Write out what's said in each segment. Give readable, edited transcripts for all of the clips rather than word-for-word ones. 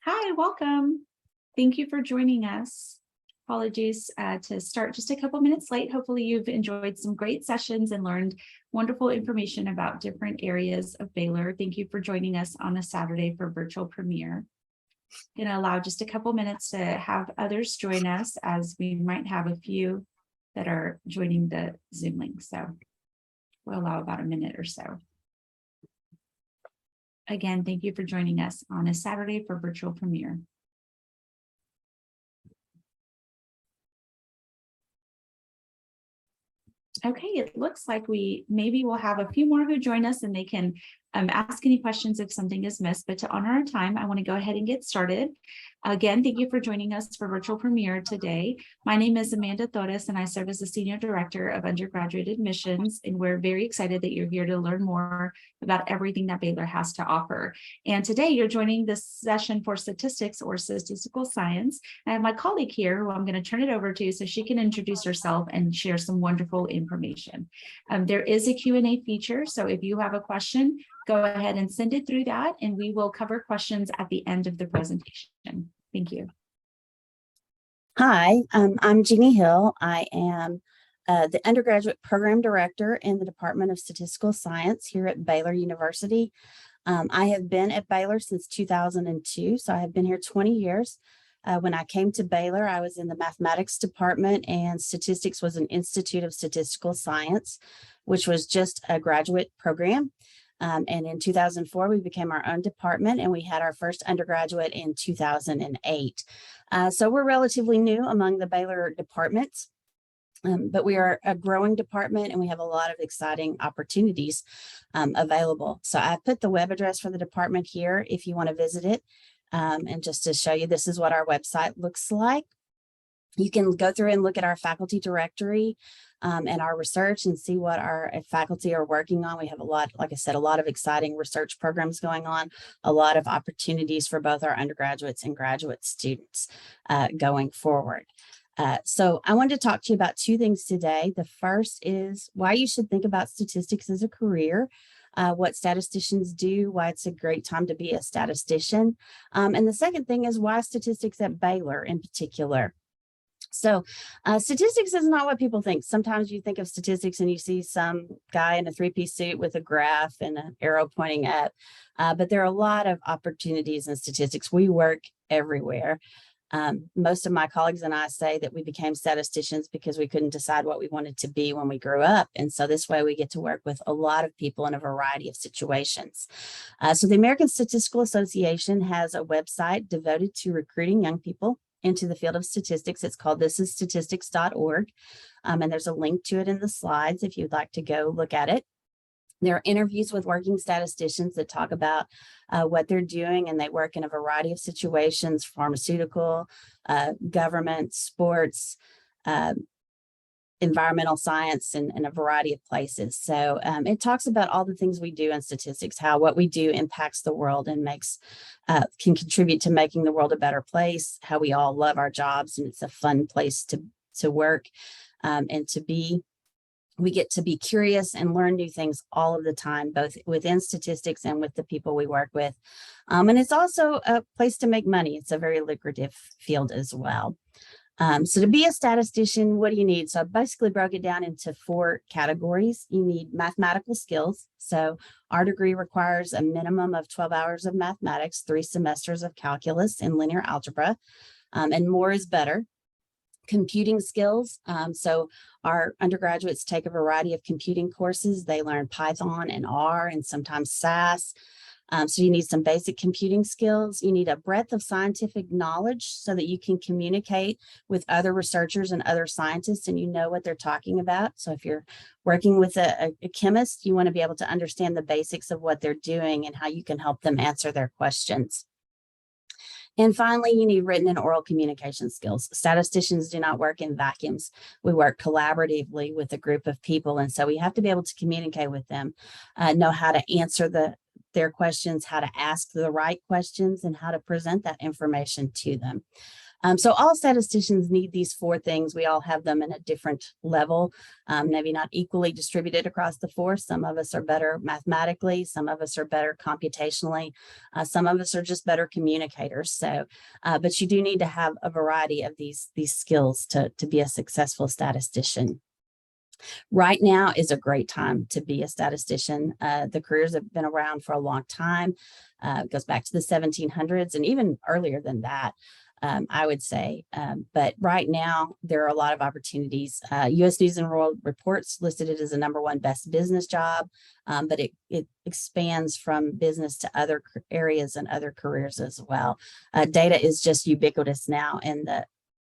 Hi, welcome. Thank you for joining us. Apologies to start just a couple minutes late. Hopefully you've enjoyed some great sessions and learned wonderful information about different areas of Baylor. Thank you for joining us on a Saturday for virtual premiere. I'm going to allow just a couple minutes to have others join us, as we might have a few that are joining the Zoom link. So we'll allow about a minute or so. Again, thank you for joining us on a Saturday for virtual premiere. Okay, it looks like we maybe will have a few more who join us and they can ask any questions if something is missed. But to honor our time, I want to go ahead and get started. Again, thank you for joining us for virtual premiere today. My name is Amanda Torres, and I serve as the Senior Director of Undergraduate Admissions. And we're very excited that you're here to learn more about everything that Baylor has to offer. And today you're joining this session for statistics or statistical science. I have my colleague here who I'm going to turn it over to so she can introduce herself and share some wonderful information. There is a Q&A feature, so if you have a question, go ahead and send it through that, and we will cover questions at the end of the presentation. Thank you. Hi, I'm Jeanne Hill. I am the undergraduate program director in the Department of Statistical Science here at Baylor University. I have been at Baylor since 2002, so I have been here 20 years. When I came to Baylor, I was in the mathematics department, and statistics was an Institute of Statistical Science, which was just a graduate program. And in 2004, we became our own department, and we had our first undergraduate in 2008. So we're relatively new among the Baylor departments, but we are a growing department, and we have a lot of exciting opportunities available. So I put the web address for the department here if you want to visit it. And just to show you, this is what our website looks like. You can go through and look at our faculty directory and our research and see what our faculty are working on. We have a lot, like I said, a lot of exciting research programs going on, a lot of opportunities for both our undergraduates and graduate students going forward. So I wanted to talk to you about two things today. The first is why you should think about statistics as a career. What statisticians do, why it's a great time to be a statistician. And the second thing is why statistics at Baylor in particular. So statistics is not what people think. Sometimes you think of statistics and you see some guy in a three-piece suit with a graph and an arrow pointing up, but there are a lot of opportunities in statistics. We work everywhere. Most of my colleagues and I say that we became statisticians because we couldn't decide what we wanted to be when we grew up. And so this way we get to work with a lot of people in a variety of situations. So the American Statistical Association has a website devoted to recruiting young people into the field of statistics. It's called thisisstatistics.org. And there's a link to it in the slides if you'd like to go look at it. There are interviews with working statisticians that talk about what they're doing, and they work in a variety of situations: pharmaceutical, government, sports, environmental science, and a variety of places. So it talks about all the things we do in statistics, how what we do impacts the world and can contribute to making the world a better place, how we all love our jobs and it's a fun place to work and to be. We get to be curious and learn new things all of the time, both within statistics and with the people we work with. And it's also a place to make money. It's a very lucrative field as well. So to be a statistician, what do you need? So I basically broke it down into 4 categories. You need mathematical skills. So our degree requires a minimum of 12 hours of mathematics, 3 semesters of calculus and linear algebra, and more is better. Computing skills. So our undergraduates take a variety of computing courses. They learn Python and R and sometimes SAS. So you need some basic computing skills. You need a breadth of scientific knowledge so that you can communicate with other researchers and other scientists and you know what they're talking about. So if you're working with a chemist, you want to be able to understand the basics of what they're doing and how you can help them answer their questions. And finally, you need written and oral communication skills. Statisticians do not work in vacuums. We work collaboratively with a group of people. And so we have to be able to communicate with them, know how to answer their questions, how to ask the right questions, and how to present that information to them. So all statisticians need these four things. We all have them in a different level, maybe not equally distributed across the four. Some of us are better mathematically, some of us are better computationally, some of us are just better communicators. So, but you do need to have a variety of these skills to be a successful statistician. Right now is a great time to be a statistician. The careers have been around for a long time. It goes back to the 1700s and even earlier than that, I would say. But right now, there are a lot of opportunities. U.S. News and World Reports listed it as the #1 best business job, but it expands from business to other areas and other careers as well. Data is just ubiquitous now, and the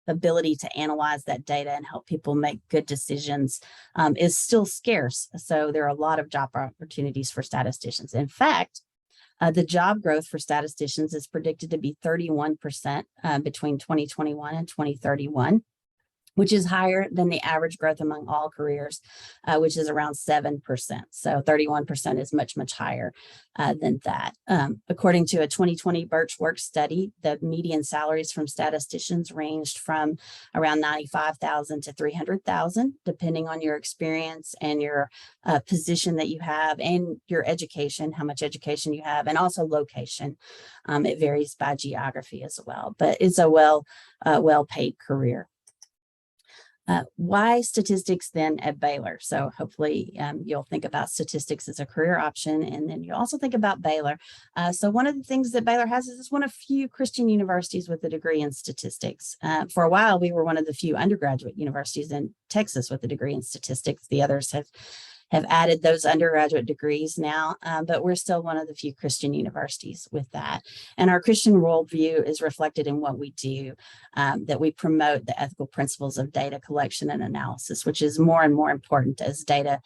ability to analyze that data and help people make good decisions is still scarce. So there are a lot of job opportunities for statisticians. In fact, the job growth for statisticians is predicted to be 31% between 2021 and 2031, which is higher than the average growth among all careers, which is around 7%. So 31% is much, much higher than that. According to a 2020 Birchworks study, the median salaries from statisticians ranged from around $95,000 to $300,000, depending on your experience and your position that you have and your education, how much education you have, and also location. It varies by geography as well, but it's a well-paid career. Why statistics then at Baylor? So hopefully you'll think about statistics as a career option, and then you also think about Baylor. So one of the things that Baylor has is it's one of few Christian universities with a degree in statistics. For a while, we were one of the few undergraduate universities in Texas with a degree in statistics. The others have added those undergraduate degrees now, but we're still one of the few Christian universities with that. And our Christian worldview is reflected in what we do, that we promote the ethical principles of data collection and analysis, which is more and more important as data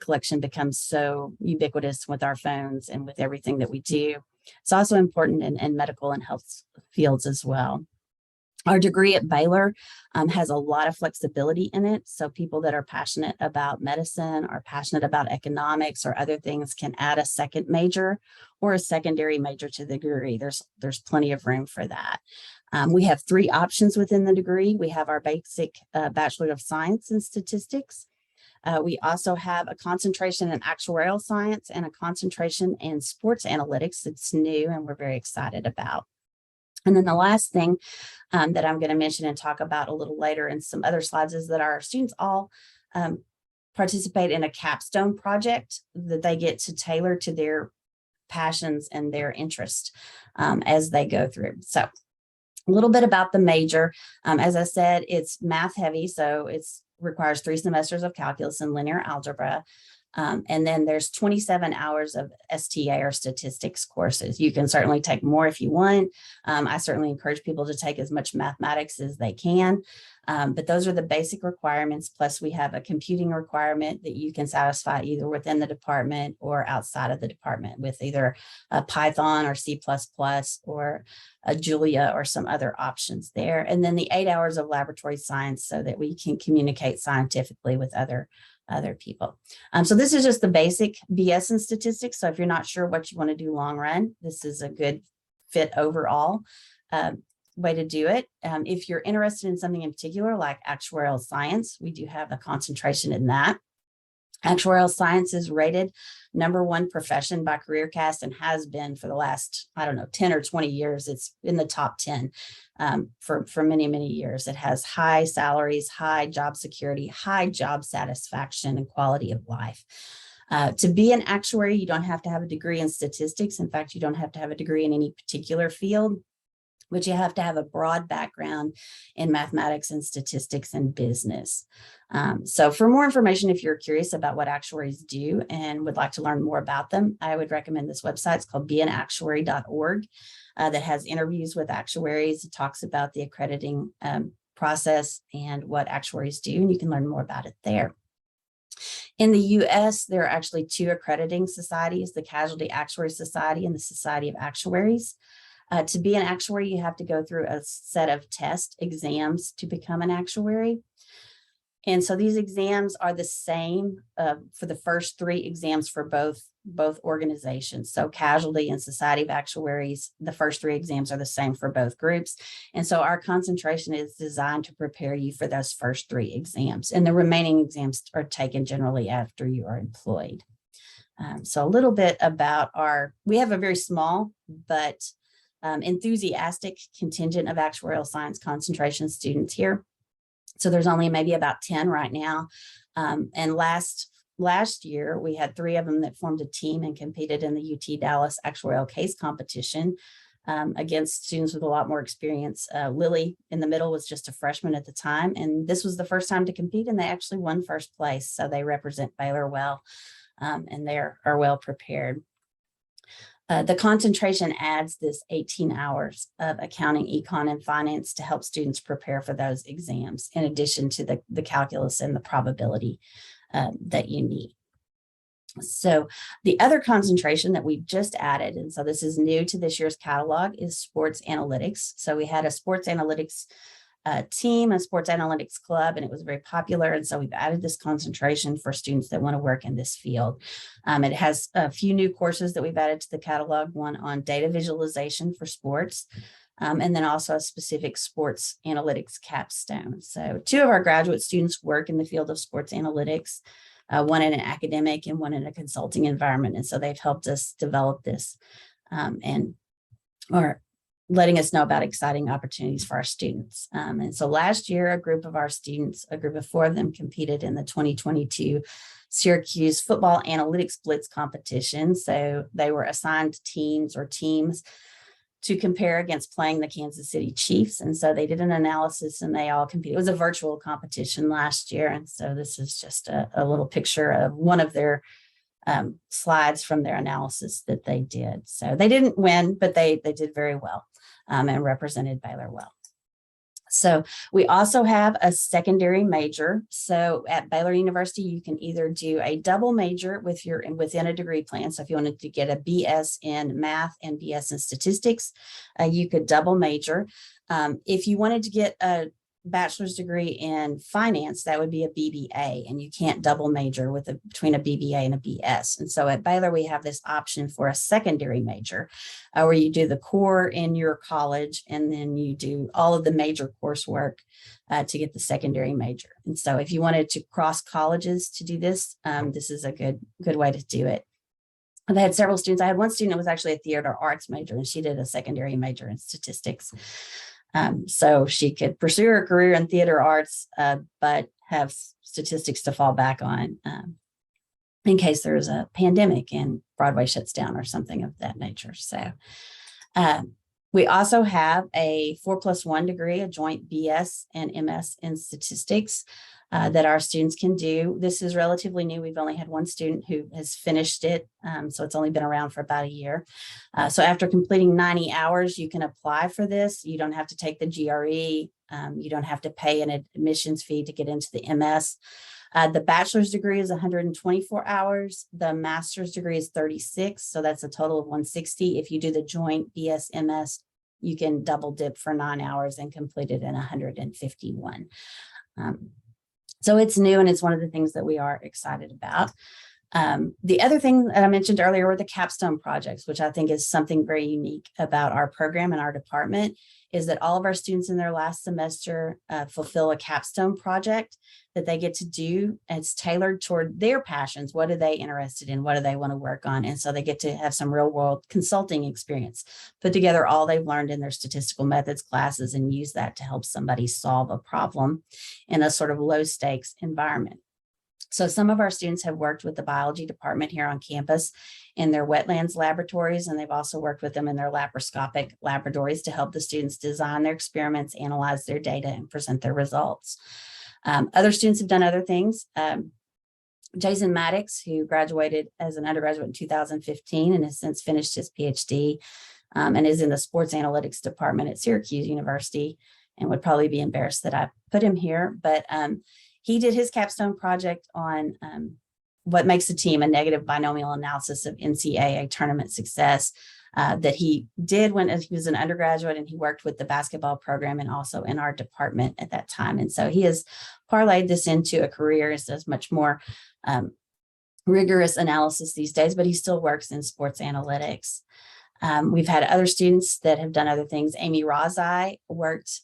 collection becomes so ubiquitous with our phones and with everything that we do. It's also important in medical and health fields as well. Our degree at Baylor has a lot of flexibility in it. So people that are passionate about medicine or passionate about economics or other things can add a second major or a secondary major to the degree. There's plenty of room for that. We have 3 options within the degree. We have our basic Bachelor of Science in Statistics. We also have a concentration in actuarial science and a concentration in sports analytics. It's new and we're very excited about. And then the last thing that I'm going to mention and talk about a little later in some other slides is that our students all participate in a capstone project that they get to tailor to their passions and their interest as they go through. So a little bit about the major. As I said, it's math heavy, so it requires 3 semesters of calculus and linear algebra. And then there's 27 hours of STA or statistics courses. You can certainly take more if you want. I certainly encourage people to take as much mathematics as they can. But those are the basic requirements. Plus we have a computing requirement that you can satisfy either within the department or outside of the department with either a Python or C++ or a Julia or some other options there. And then the 8 hours of laboratory science so that we can communicate scientifically with other people. So this is just the basic BS in statistics. So if you're not sure what you want to do long run, this is a good fit overall way to do it. If you're interested in something in particular, like actuarial science, we do have a concentration in that. Actuarial science is rated #1 profession by CareerCast and has been for the last, 10 or 20 years. It's in the top 10 for many, many years. It has high salaries, high job security, high job satisfaction, and quality of life. To be an actuary, you don't have to have a degree in statistics. In fact, you don't have to have a degree in any particular field, but you have to have a broad background in mathematics and statistics and business. So for more information, if you're curious about what actuaries do and would like to learn more about them, I would recommend this website. It's called beanactuary.org that has interviews with actuaries. It talks about the accrediting process and what actuaries do, and you can learn more about it there. In the US, there are actually 2 accrediting societies, the Casualty Actuary Society and the Society of Actuaries. To be an actuary, you have to go through a set of test exams to become an actuary. And so these exams are the same for the first 3 exams for both organizations. So Casualty and Society of Actuaries, the first 3 exams are the same for both groups. And so our concentration is designed to prepare you for those first 3 exams. And the remaining exams are taken generally after you are employed. So a little bit about we have a very small but enthusiastic contingent of actuarial science concentration students here. So there's only maybe about 10 right now. And last year, we had 3 of them that formed a team and competed in the UT Dallas actuarial case competition against students with a lot more experience. Lily in the middle was just a freshman at the time, and this was the first time to compete, and they actually won first place. So they represent Baylor well, and they are well prepared. The concentration adds this 18 hours of accounting, econ, and finance to help students prepare for those exams, in addition to the calculus and the probability that you need. So the other concentration that we just added, and so this is new to this year's catalog, is sports analytics. So we had a sports analytics team, a sports analytics club, and it was very popular. And so we've added this concentration for students that want to work in this field. It has a few new courses that we've added to the catalog, one on data visualization for sports, and then also a specific sports analytics capstone. So 2 of our graduate students work in the field of sports analytics, one in an academic and one in a consulting environment. And so they've helped us develop this and are letting us know about exciting opportunities for our students. And so last year, a group of our students, a group of 4 of them, competed in the 2022 Syracuse Football Analytics Blitz competition. So they were assigned teams to compare against playing the Kansas City Chiefs. And so they did an analysis and they all competed. It was a virtual competition last year. And so this is just a little picture of one of their slides from their analysis that they did. So they didn't win, but they did very well and represented Baylor well. So we also have a secondary major. So at Baylor University, you can either do a double major within a degree plan. So if you wanted to get a BS in math and BS in statistics, you could double major. If you wanted to get a bachelor's degree in finance, that would be a BBA, and you can't double major between a BBA and a BS. And so at Baylor, we have this option for a secondary major where you do the core in your college, and then you do all of the major coursework to get the secondary major. And so if you wanted to cross colleges to do this, this is a good way to do it. I had several students. I had one student that was actually a theater arts major, and she did a secondary major in statistics. So she could pursue her career in theater arts, but have statistics to fall back on in case there's a pandemic and Broadway shuts down or something of that nature. So we also have a 4+1 degree, a joint BS and MS in statistics that our students can do. This is relatively new. We've only had one student who has finished it. So it's only been around for about a year. So after completing 90 hours, you can apply for this. You don't have to take the GRE. You don't have to pay an admissions fee to get into the MS. The bachelor's degree is 124 hours. The master's degree is 36. So that's a total of 160. If you do the joint BS MS, you can double dip for 9 hours and complete it in 151. So it's new, and it's one of the things that we are excited about. The other thing that I mentioned earlier were the capstone projects, which I think is something very unique about our program and our department, is that all of our students in their last semester fulfill a capstone project that they get to do. It's tailored toward their passions. What are they interested in? What do they want to work on? And so they get to have some real world consulting experience, put together all they've learned in their statistical methods classes and use that to help somebody solve a problem in a sort of low stakes environment. So some of our students have worked with the biology department here on campus in their wetlands laboratories, and they've also worked with them in their laparoscopic laboratories to help the students design their experiments, analyze their data, and present their results. Other students have done other things. Jason Maddox, who graduated as an undergraduate in 2015 and has since finished his PhD and is in the sports analytics department at Syracuse University, and would probably be embarrassed that I put him here, but he did his capstone project on what makes a team, a negative binomial analysis of NCAA tournament success. that he did when he was an undergraduate, and he worked with the basketball program and also in our department at that time. And so he has parlayed this into a career, as does much more rigorous analysis these days, but he still works in sports analytics. We've had other students that have done other things. Amy Razai worked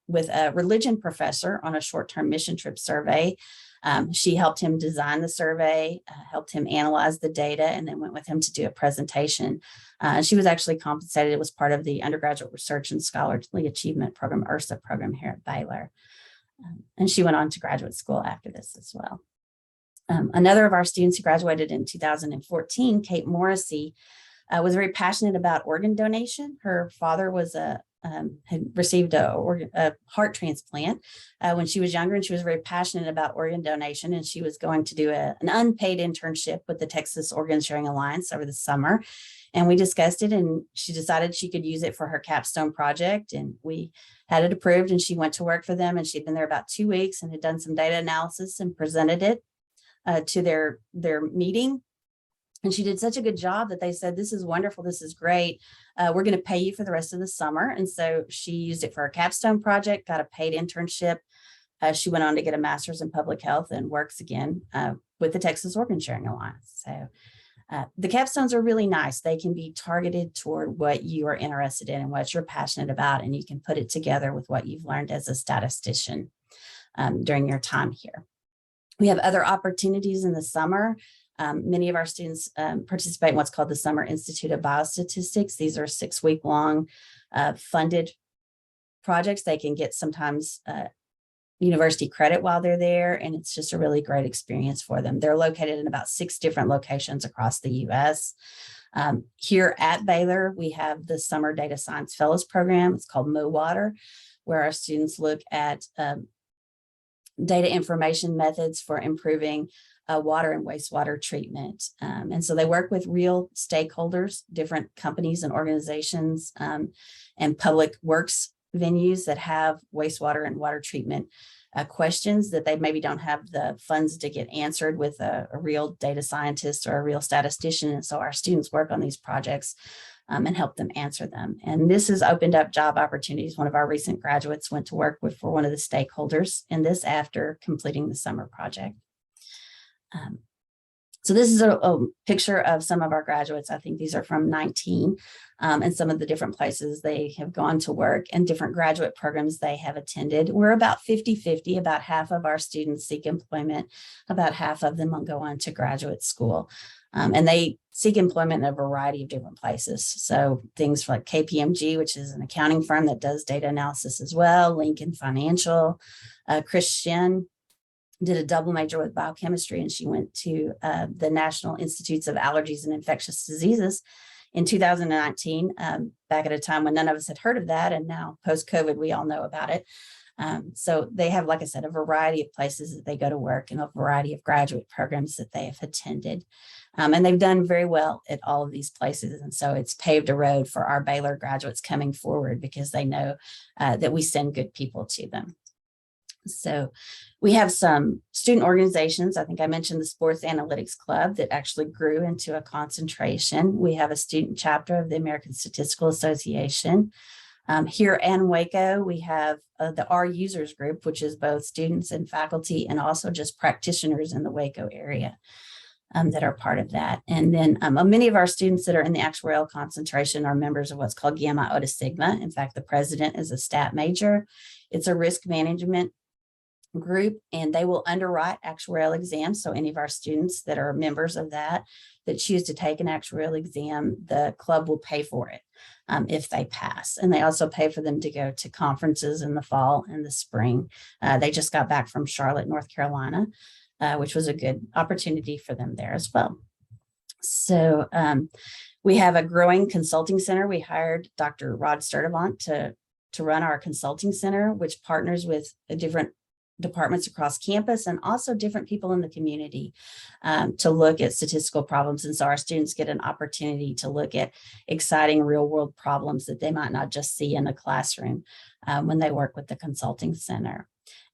with a religion professor on a short-term mission trip survey. She helped him design the survey, helped him analyze the data, and then went with him to do a presentation. She was actually compensated. It was part of the Undergraduate Research and Scholarly Achievement Program, URSA program here at Baylor. And she went on to graduate school after this as well. Another of our students who graduated in 2014, Kate Morrissey, was very passionate about organ donation. Her father was had received a heart transplant when she was younger, and she was very passionate about organ donation. And she was going to do an unpaid internship with the Texas Organ Sharing Alliance over the summer. And we discussed it, and she decided she could use it for her capstone project. And we had it approved, and she went to work for them. And she'd been there about 2 weeks and had done some data analysis and presented it to their meeting. And she did such a good job that they said, this is wonderful. This is great. We're going to pay you for the rest of the summer. And so she used it for her capstone project, got a paid internship. She went on to get a master's in public health and works again with the Texas Organ Sharing Alliance. So the capstones are really nice. They can be targeted toward what you are interested in and what you're passionate about. And you can put it together with what you've learned as a statistician during your time here. We have other opportunities in the summer. Many of our students participate in what's called the Summer Institute of Biostatistics. These are 6-week-long funded projects. They can get sometimes university credit while they're there, and it's just a really great experience for them. They're located in about 6 different locations across the U.S. Here at Baylor, we have the Summer Data Science Fellows Program. It's called MoWater, where our students look at data information methods for improving water and wastewater treatment. And so they work with real stakeholders, different companies and organizations, and public works venues that have wastewater and water treatment questions that they maybe don't have the funds to get answered with a real data scientist or a real statistician. And so our students work on these projects and help them answer them. And this has opened up job opportunities. One of our recent graduates went to work for one of the stakeholders in this after completing the summer project. So this is a picture of some of our graduates. I think these are from 19 and some of the different places they have gone to work and different graduate programs they have attended. We're about 50-50, about half of our students seek employment, about half of them will go on to graduate school. And they seek employment in a variety of different places. So things like KPMG, which is an accounting firm that does data analysis as well, Lincoln Financial, Jeanne did a double major with biochemistry, and she went to the National Institutes of Allergies and Infectious Diseases in 2019, back at a time when none of us had heard of that. And now post-COVID, we all know about it. So they have, like I said, a variety of places that they go to work and a variety of graduate programs that they have attended. And they've done very well at all of these places. And so it's paved a road for our Baylor graduates coming forward because they know that we send good people to them. So we have some student organizations. I think I mentioned the Sports Analytics Club that actually grew into a concentration. We have a student chapter of the American Statistical Association. Here in Waco, we have the R Users Group, which is both students and faculty and also just practitioners in the Waco area that are part of that. And then many of our students that are in the actuarial concentration are members of what's called Gamma Iota Sigma. In fact, the president is a stat major. It's a risk management group, and they will underwrite actuarial exams. So any of our students that are members of that choose to take an actuarial exam, the club will pay for it if they pass. And they also pay for them to go to conferences in the fall and the spring. They just got back from Charlotte, North Carolina, which was a good opportunity for them there as well. So we have a growing consulting center. We hired Dr. Rod Sturdivant to run our consulting center, which partners with different departments across campus and also different people in the community to look at statistical problems. And so our students get an opportunity to look at exciting real world problems that they might not just see in a classroom when they work with the consulting center.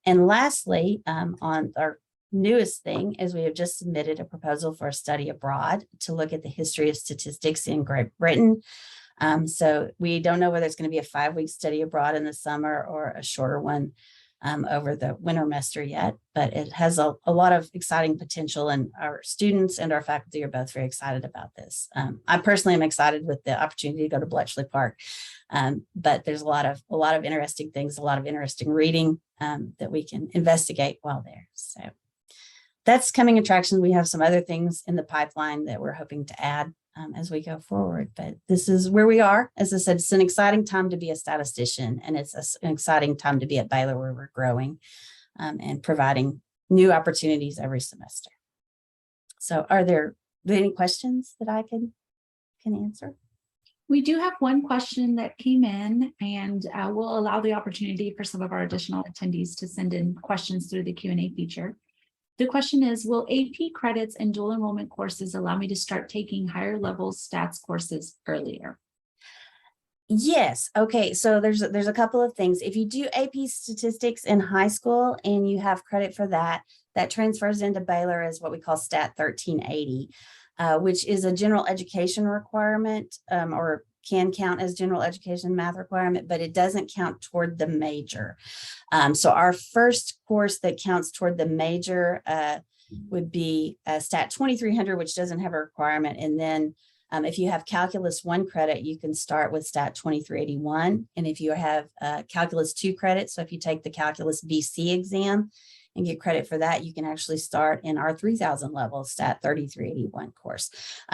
And lastly, on our newest thing is we have just submitted a proposal for a study abroad to look at the history of statistics in Great Britain. So we don't know whether it's going to be a 5-week study abroad in the summer or a shorter one over the winter semester yet, but it has a lot of exciting potential, and our students and our faculty are both very excited about this. I personally am excited with the opportunity to go to Bletchley Park, but there's a lot of interesting things, a lot of interesting reading that we can investigate while there. So that's coming attractions. We have some other things in the pipeline that we're hoping to add as we go forward, but this is where we are. As I said, it's an exciting time to be a statistician, and it's an exciting time to be at Baylor, where we're growing and providing new opportunities every semester. So are there any questions that I can answer? We do have one question that came in, and we'll allow the opportunity for some of our additional attendees to send in questions through the Q&A feature. The question is, will AP credits and dual enrollment courses allow me to start taking higher level stats courses earlier? Yes. Okay. So there's a couple of things. If you do AP statistics in high school and you have credit for that, that transfers into Baylor as what we call Stat 1380, which is a general education requirement, or can count as general education math requirement, but it doesn't count toward the major. So our first course that counts toward the major would be Stat 2300, which doesn't have a requirement. And then if you have Calculus 1 credit, you can start with Stat 2381. And if you have Calculus 2 credit, so if you take the Calculus BC exam and get credit for that, you can actually start in our 3000 level Stat 3381 course.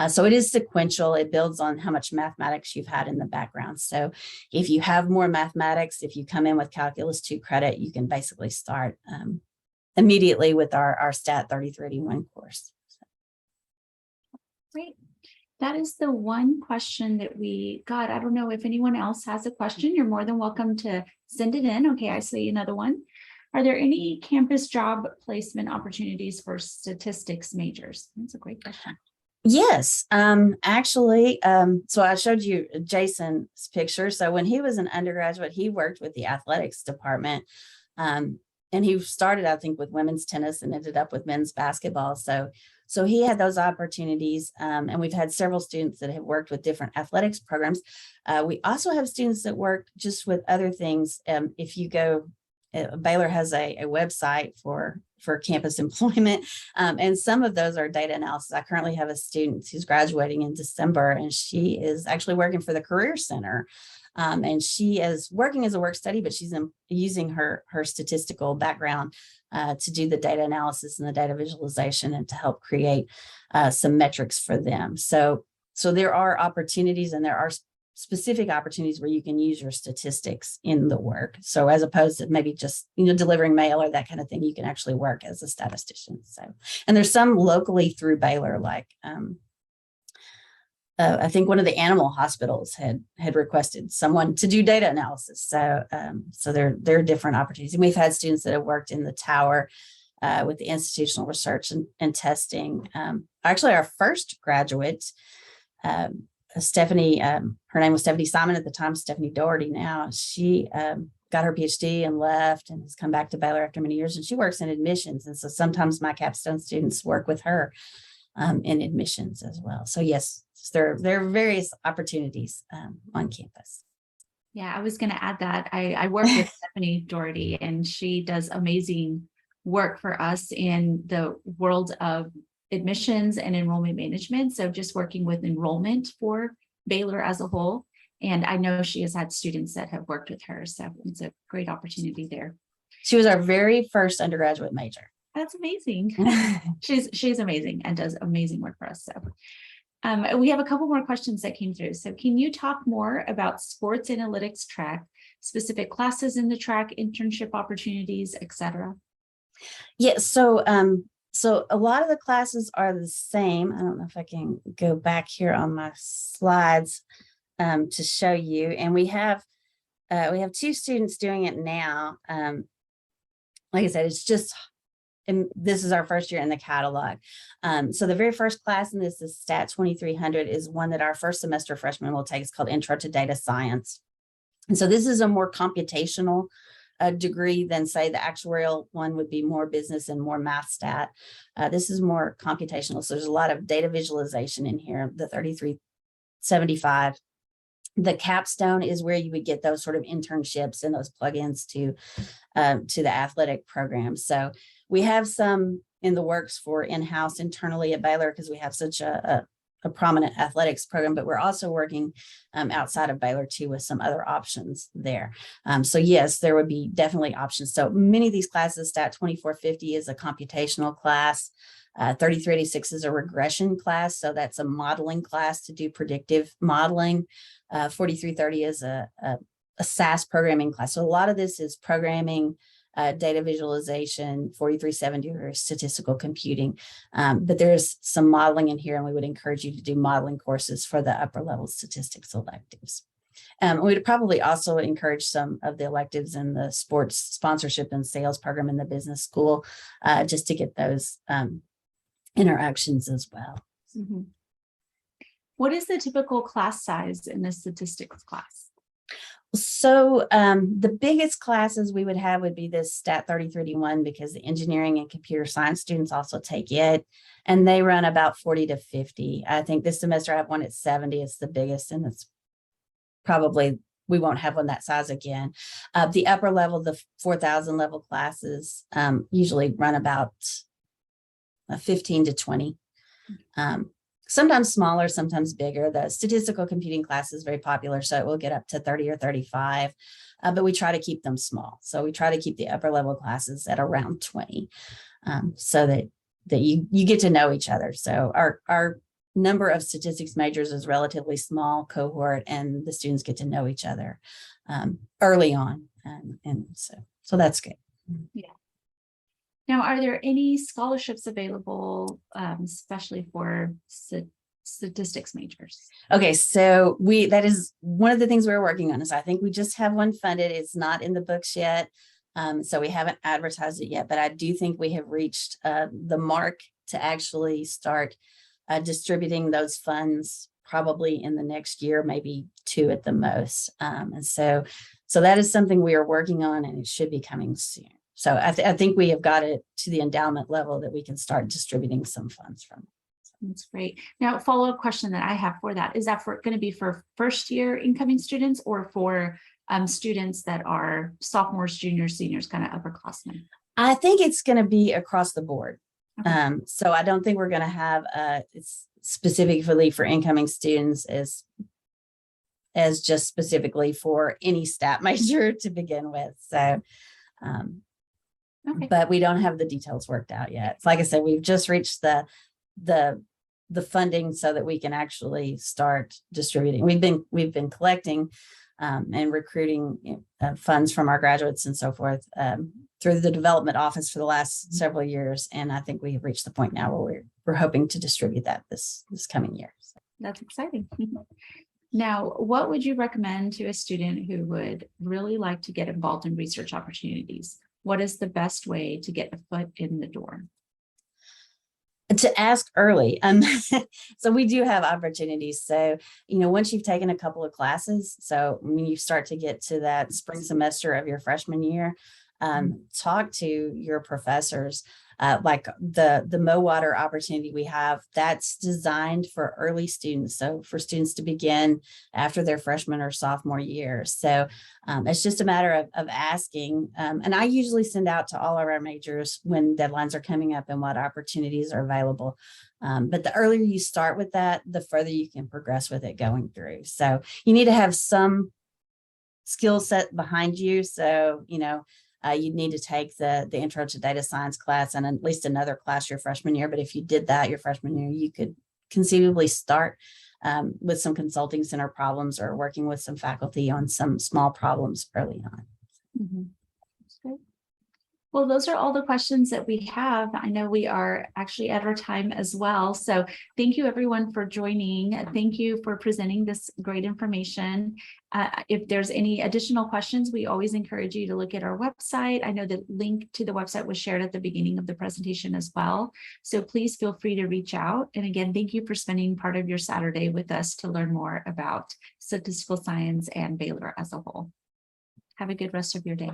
So it is sequential. It builds on how much mathematics you've had in the background. So if you have more mathematics, if you come in with Calculus 2 credit, you can basically start immediately with our Stat 3381 course. Great. That is the one question that we got. I don't know if anyone else has a question. You're more than welcome to send it in. Okay, I see another one. Are there any campus job placement opportunities for statistics majors? That's a great question. Yes, actually, so I showed you Jason's picture. So when he was an undergraduate, he worked with the athletics department, and he started, I think, with women's tennis and ended up with men's basketball. So he had those opportunities, and we've had several students that have worked with different athletics programs. We also have students that work just with other things. If you go, Baylor has a website for campus employment, and some of those are data analysis. I currently have a student who's graduating in December, and she is actually working for the Career Center. And she is working as a work study, but she's using her statistical background to do the data analysis and the data visualization and to help create some metrics for them. So there are opportunities, and there are specific opportunities where you can use your statistics in the work. So as opposed to maybe just, delivering mail or that kind of thing, you can actually work as a statistician. So, and there's some locally through Baylor, like I think one of the animal hospitals had requested someone to do data analysis. So there are different opportunities. And we've had students that have worked in the tower with the institutional research and testing. Actually, our first graduate, Stephanie, her name was Stephanie Simon at the time, Stephanie Doherty now. She got her PhD and left and has come back to Baylor after many years, and she works in admissions. And so sometimes my capstone students work with her in admissions as well. So yes, there are various opportunities on campus. Yeah, I was going to add that. I work with Stephanie Doherty, and she does amazing work for us in the world of admissions and enrollment management. So just working with enrollment for Baylor as a whole. And I know she has had students that have worked with her. So it's a great opportunity there. She was our very first undergraduate major. That's amazing. She's amazing and does amazing work for us. So we have a couple more questions that came through. So can you talk more about sports analytics track, specific classes in the track, internship opportunities, etc.? Yeah, so a lot of the classes are the same. I don't know if I can go back here on my slides to show you. And we have 2 students doing it now. Like I said, it's just, and this is our first year in the catalog. So the very first class in this is Stat 2300, is one that our first semester freshmen will take. It's called Intro to Data Science. And so this is a more computational degree than say the actuarial one would be more business and more math stat. This is more computational. So there's a lot of data visualization in here, the 3375. The capstone is where you would get those sort of internships and those plugins to the athletic program. So we have some in the works for in-house internally at Baylor because we have such a prominent athletics program, but we're also working outside of Baylor too with some other options there. So yes, there would be definitely options. So many of these classes, Stat 2450 is a computational class. 3386 is a regression class. So that's a modeling class to do predictive modeling. 4330 is a SAS programming class. So a lot of this is programming, data visualization. 4370 or statistical computing. But there's some modeling in here, and we would encourage you to do modeling courses for the upper level statistics electives. We'd probably also encourage some of the electives in the sports sponsorship and sales program in the business school, just to get those interactions as well. Mm-hmm. What is the typical class size in a statistics class? So the biggest classes we would have would be this Stat 3031 because the engineering and computer science students also take it, and they run about 40 to 50. I think this semester I have one at 70. It's the biggest, and it's probably, we won't have one that size again. The upper level, the 4,000 level classes usually run about 15 to 20. Sometimes smaller, sometimes bigger. The statistical computing class is very popular, so it will get up to 30 or 35, but we try to keep them small. So we try to keep the upper level classes at around 20, so that you get to know each other. So our number of statistics majors is relatively small cohort, and the students get to know each other early on, and so that's good. Yeah. Now, are there any scholarships available, especially for statistics majors? Okay, so that is one of the things we're working on. Is I think we just have one funded. It's not in the books yet, so we haven't advertised it yet. But I do think we have reached the mark to actually start distributing those funds probably in the next year, maybe 2 at the most. And so that is something we are working on, and it should be coming soon. So I think we have got it to the endowment level that we can start distributing some funds from. That's great. Now, follow-up question that I have for that, is that going to be for first year incoming students or for students that are sophomores, juniors, seniors, kind of upperclassmen? I think it's going to be across the board. Okay. So I don't think we're going to have it's specifically for incoming students as just specifically for any stat major to begin with. So okay. But we don't have the details worked out yet. Like I said, we've just reached the funding so that we can actually start distributing. We've been collecting and recruiting funds from our graduates and so forth through the development office for the last several years, and I think we have reached the point now where we're hoping to distribute that this coming year. So. That's exciting. Now, what would you recommend to a student who would really like to get involved in research opportunities? What is the best way to get a foot in the door? To ask early. So we do have opportunities. So, once you've taken a couple of classes, so when you start to get to that spring semester of your freshman year, talk to your professors. Like the MoWater opportunity we have, that's designed for early students. So for students to begin after their freshman or sophomore year. So it's just a matter of asking. And I usually send out to all of our majors when deadlines are coming up and what opportunities are available. But the earlier you start with that, the further you can progress with it going through. So you need to have some skill set behind you. So, you'd need to take the intro to data science class and at least another class your freshman year. But if you did that your freshman year, you could conceivably start with some consulting center problems or working with some faculty on some small problems early on. Mm-hmm. That's great. Well, those are all the questions that we have. I know we are actually at our time as well. So thank you everyone for joining. Thank you for presenting this great information. If there's any additional questions, we always encourage you to look at our website. I know the link to the website was shared at the beginning of the presentation as well. So please feel free to reach out. And again, thank you for spending part of your Saturday with us to learn more about statistical science and Baylor as a whole. Have a good rest of your day.